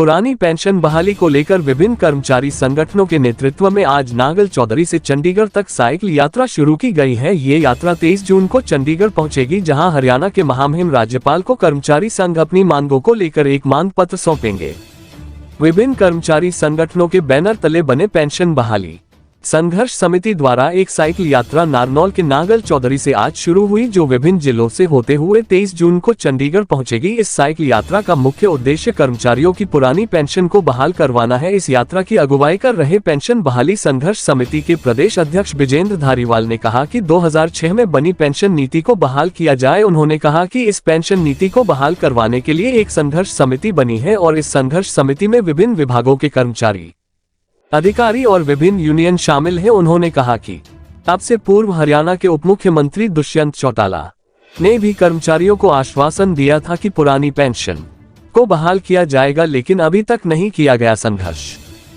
पुरानी पेंशन बहाली को लेकर विभिन्न कर्मचारी संगठनों के नेतृत्व में आज नांगल चौधरी से चंडीगढ़ तक साइकिल यात्रा शुरू की गई है। ये यात्रा 23 जून को चंडीगढ़ पहुंचेगी, जहां हरियाणा के महामहिम राज्यपाल को कर्मचारी संघ अपनी मांगों को लेकर एक मांग पत्र सौंपेंगे। विभिन्न कर्मचारी संगठनों के बैनर तले बने पेंशन बहाली संघर्ष समिति द्वारा एक साइकिल यात्रा नारनौल के नांगल चौधरी से आज शुरू हुई, जो विभिन्न जिलों से होते हुए 23 जून को चंडीगढ़ पहुंचेगी। इस साइकिल यात्रा का मुख्य उद्देश्य कर्मचारियों की पुरानी पेंशन को बहाल करवाना है। इस यात्रा की अगुवाई कर रहे पेंशन बहाली संघर्ष समिति के प्रदेश अध्यक्ष विजेंद्र धारीवाल ने कहा कि 2006 में बनी पेंशन नीति को बहाल किया जाए। उन्होंने कहा कि इस पेंशन नीति को बहाल करवाने के लिए एक संघर्ष समिति बनी है और इस संघर्ष समिति में विभिन्न विभागों के कर्मचारी, अधिकारी और विभिन्न यूनियन शामिल हैं। उन्होंने कहा कि अब से पूर्व हरियाणा के उप मुख्यमंत्री दुष्यंत चौटाला ने भी कर्मचारियों को आश्वासन दिया था कि पुरानी पेंशन को बहाल किया जाएगा, लेकिन अभी तक नहीं किया गया। संघर्ष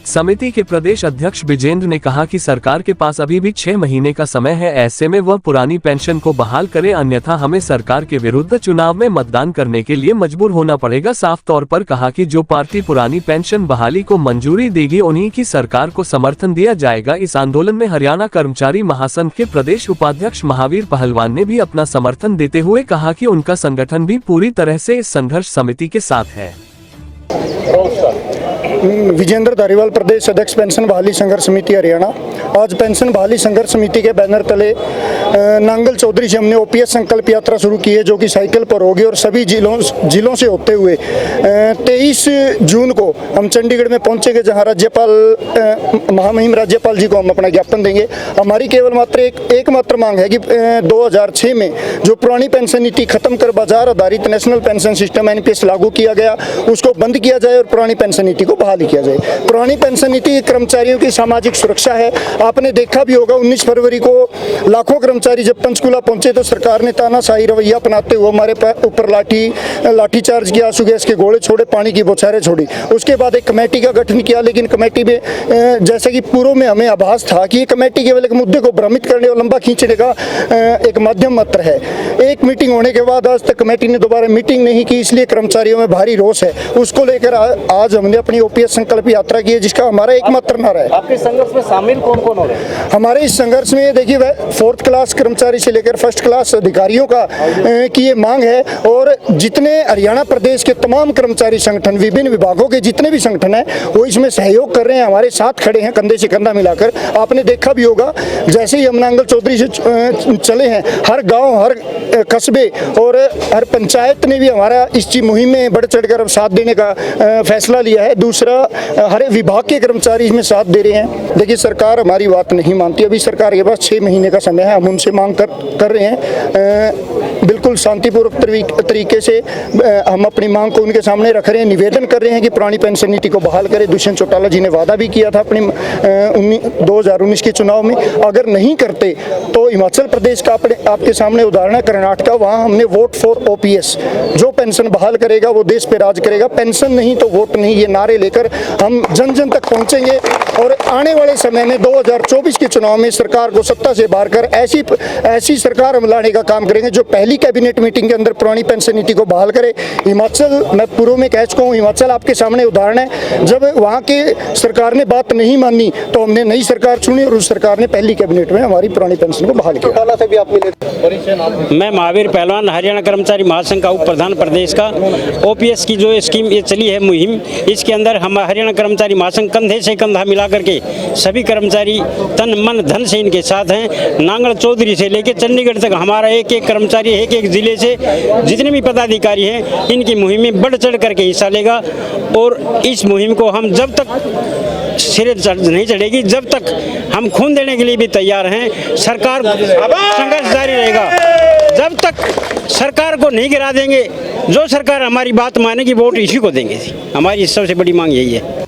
समिति के प्रदेश अध्यक्ष विजेंद्र ने कहा कि सरकार के पास अभी भी 6 महीने का समय है, ऐसे में वह पुरानी पेंशन को बहाल करे, अन्यथा हमें सरकार के विरुद्ध चुनाव में मतदान करने के लिए मजबूर होना पड़ेगा। साफ तौर पर कहा कि जो पार्टी पुरानी पेंशन बहाली को मंजूरी देगी, उन्हीं की सरकार को समर्थन दिया जाएगा। इस आंदोलन में हरियाणा कर्मचारी महासंघ के प्रदेश उपाध्यक्ष महावीर पहलवान ने भी अपना समर्थन देते हुए कहा कि उनका संगठन भी पूरी तरह से इस संघर्ष समिति के साथ है। विजेंद्र धारीवाल, प्रदेश अध्यक्ष पेंशन बहाली संघर्ष समिति हरियाणा। आज पेंशन बहाली संघर्ष समिति के बैनर तले नांगल चौधरी से हमने ओपीएस संकल्प यात्रा शुरू की है, जो कि साइकिल पर होगी और सभी जिलों से होते हुए 23 जून को हम चंडीगढ़ में पहुंचेंगे, जहां राज्यपाल महामहिम राज्यपाल जी को हम अपना ज्ञापन देंगे। हमारी केवल मात्र एकमात्र मांग है कि 2006 में जो पुरानी पेंशन नीति खत्म कर बाजार आधारित नेशनल पेंशन सिस्टम एनपीएस लागू किया गया, उसको बंद किया जाए और पुरानी पेंशन नीति को बहाली किया जाए। पुरानी पेंशन नीति कर्मचारियों की सामाजिक सुरक्षा है। आपने देखा भी होगा 19 फरवरी को लाखों कर्मचारी जब पंचकूला पहुंचे तो सरकार ने तानाशाही रवैया अपनाते हुए हमारे ऊपर लाठीचार्ज किया, आंसू गैस के गोले छोड़े, पानी की बौछारें छोड़ी। उसके बाद एक कमेटी का गठन किया, लेकिन कमेटी में जैसे कि पूर्व में हमें आभास था कि ये कमेटी केवल एक मुद्दे को भ्रमित करने और लंबा खींचने का एक माध्यम मात्र है। एक मीटिंग होने के बाद आज तक कमेटी ने दोबारा मीटिंग नहीं की, इसलिए कर्मचारियों में भारी रोष है। उसको लेकर आज हमने अपनी ओपीएस संकल्प यात्रा की है, जिसका हमारा एकमात्र नारा है। आपके संघर्ष में शामिल कौन कौन हो रहे हैं? हमारे इस संघर्ष में देखिए 4th क्लास कर्मचारी से लेकर 1st क्लास अधिकारियों का की ये मांग है, और जितने हरियाणा प्रदेश के तमाम कर्मचारी संगठन, विभिन्न विभागों के जितने भी संगठन हैं, वो इसमें सहयोग कर रहे हैं, हमारे साथ खड़े हैं कंधे से कंधा मिलाकर। आपने देखा भी होगा जैसे ही हम नांगल चौधरी से चले हैं, हर गाँव, हर कस्बे और हर पंचायत ने भी हमारा इस मुहिम में बढ़ चढ़कर अब साथ देने का फैसला लिया है। दूसरा, हर विभाग के कर्मचारी इसमें साथ दे रहे हैं। देखिए सरकार हमारी बात नहीं मानती। अभी सरकार के पास 6 महीने का समय है, हम उनसे मांग कर रहे हैं। बिल्कुल शांतिपूर्वक तरीके से हम अपनी मांग को उनके सामने रख रहे हैं, निवेदन कर रहे हैं कि पुरानी पेंशन नीति को बहाल करें। दुष्यंत चौटाला जी ने वादा भी किया था अपने 2019 के चुनाव में। अगर नहीं करते तो हिमाचल प्रदेश का आपके सामने उदाहरण है कर्नाटक, वहाँ हमने वोट फॉर ओपीएस, जो पेंशन बहाल करेगा वो देश पे राज करेगा, पेंशन नहीं तो वोट नहीं, ये नारे लेकर हम जन जन तक पहुंचेंगे। और आने वाले समय में 2024 के चुनाव में सरकार को सत्ता से बाहर कर ऐसी सरकार हम लाने का काम करेंगे जो पहली कैबिनेट मीटिंग के अंदर पुरानी पेंशन नीति को बहाल करे। हिमाचल, मैं पूर्व में कह चुका हूँ, हिमाचल आपके सामने उदाहरण है। जब वहाँ के सरकार ने बात नहीं मानी तो हमने नई सरकार चुनी और उस सरकार ने पहली कैबिनेट में हमारी पुरानी पेंशन को बहाल किया। से भी आप मिले? मैं महावीर पहलवान, हरियाणा कर्मचारी महासंघ का उप प्रधान प्रदेश का। ओपीएस की जो स्कीम ये चली है मुहिम, इसके अंदर हम हरियाणा कर्मचारी महासंघ कंधे से कंधा मिला करके सभी कर्मचारी तन मन धन से इनके साथ हैं। नांगल चौधरी से लेकर चंडीगढ़ तक हमारा एक एक जिले से जितने भी पदाधिकारी हैं, इनकी मुहिम में बढ़ चढ़ करके हिस्सा लेगा। और इस मुहिम को हम जब तक सिरे नहीं चढ़ेगी, जब तक हम खून देने के लिए भी तैयार हैं। सरकार संघर्ष जारी रहेगा जब तक सरकार को नहीं गिरा देंगे। जो सरकार हमारी बात मानेगी वोट इसी को देंगे। हमारी सबसे बड़ी मांग यही है।